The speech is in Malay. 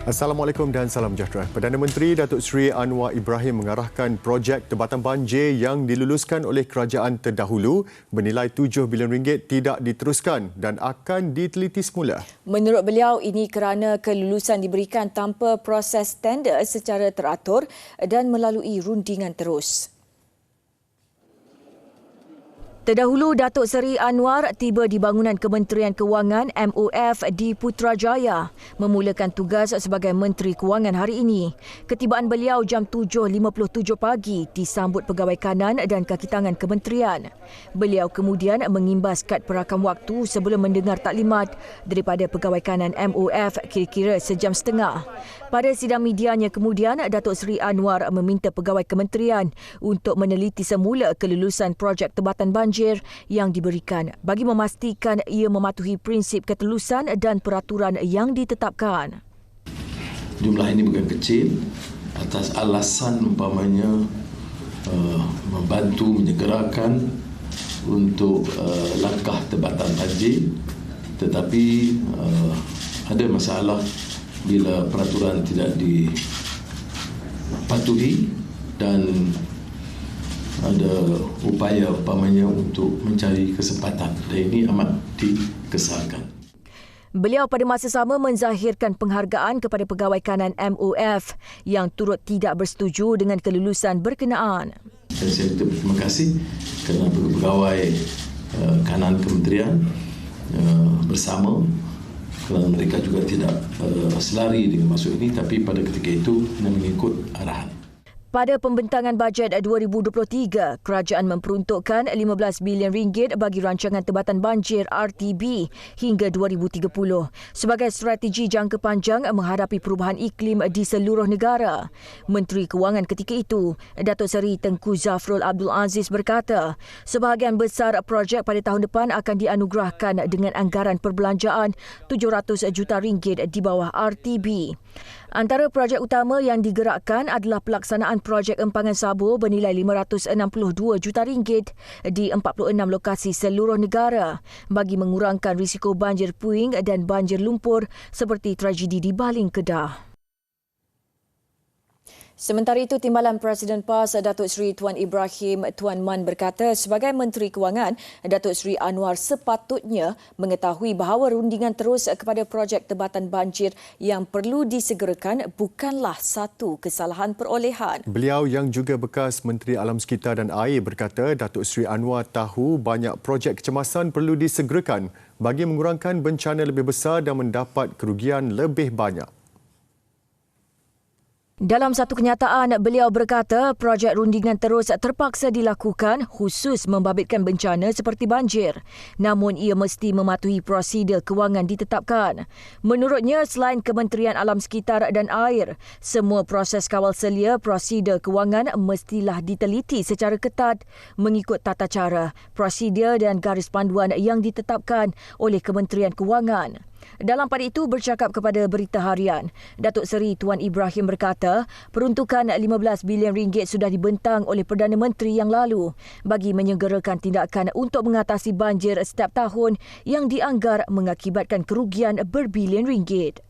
Assalamualaikum dan salam sejahtera. Perdana Menteri Datuk Seri Anwar Ibrahim mengarahkan projek Tempatan Banjir yang diluluskan oleh kerajaan terdahulu bernilai RM7 bilion tidak diteruskan dan akan diteliti semula. Menurut beliau, ini kerana kelulusan diberikan tanpa proses tender secara teratur dan melalui rundingan terus. Terdahulu, Datuk Seri Anwar tiba di bangunan Kementerian Kewangan MOF di Putrajaya memulakan tugas sebagai Menteri Kewangan hari ini. Ketibaan beliau jam 7.57 pagi disambut pegawai kanan dan kaki tangan kementerian. Beliau kemudian mengimbas kad perakam waktu sebelum mendengar taklimat daripada pegawai kanan MOF kira-kira sejam setengah. Pada sidang medianya kemudian, Datuk Seri Anwar meminta pegawai kementerian untuk meneliti semula kelulusan projek Tempatan Banjir yang diberikan bagi memastikan ia mematuhi prinsip ketelusan dan peraturan yang ditetapkan. Jumlah ini bukan kecil atas alasan umpamanya membantu menyegerakan untuk langkah tempatan banjir, tetapi ada masalah bila peraturan tidak dipatuhi dan ada upaya umpamanya untuk mencari kesempatan, dan ini amat dikesalkan. Beliau pada masa sama menzahirkan penghargaan kepada pegawai kanan MOF yang turut tidak bersetuju dengan kelulusan berkenaan. Dan saya berterima kasih kerana pegawai kanan kementerian bersama, kerana mereka juga tidak selari dengan masuk ini, tapi pada ketika itu mengikut arahan. Pada pembentangan bajet 2023, kerajaan memperuntukkan RM15 bilion bagi rancangan Tempatan Banjir RTB hingga 2030 sebagai strategi jangka panjang menghadapi perubahan iklim di seluruh negara. Menteri Kewangan ketika itu, Datuk Seri Tengku Zafrul Abdul Aziz berkata, sebahagian besar projek pada tahun depan akan dianugerahkan dengan anggaran perbelanjaan RM700 juta di bawah RTB. Antara projek utama yang digerakkan adalah pelaksanaan projek empangan sabur bernilai RM562 juta di 46 lokasi seluruh negara bagi mengurangkan risiko banjir puing dan banjir lumpur seperti tragedi di Baling, Kedah. Sementara itu, Timbalan Presiden PAS Datuk Seri Tuan Ibrahim Tuan Man berkata sebagai Menteri Kewangan, Datuk Seri Anwar sepatutnya mengetahui bahawa rundingan terus kepada projek Tempatan Banjir yang perlu disegerakan bukanlah satu kesalahan perolehan. Beliau yang juga bekas Menteri Alam Sekitar dan Air berkata Datuk Seri Anwar tahu banyak projek kecemasan perlu disegerakan bagi mengurangkan bencana lebih besar dan mendapat kerugian lebih banyak. Dalam satu kenyataan, beliau berkata projek rundingan terus terpaksa dilakukan khusus membabitkan bencana seperti banjir. Namun ia mesti mematuhi prosedur kewangan ditetapkan. Menurutnya, selain Kementerian Alam Sekitar dan Air, semua proses kawal selia prosedur kewangan mestilah diteliti secara ketat mengikut tata cara, prosedur dan garis panduan yang ditetapkan oleh Kementerian Kewangan. Dalam pada itu, bercakap kepada Berita Harian, Datuk Seri Tuan Ibrahim berkata peruntukan RM15 bilion sudah dibentang oleh Perdana Menteri yang lalu bagi menyegerakan tindakan untuk mengatasi banjir setiap tahun yang dianggar mengakibatkan kerugian berbilion ringgit.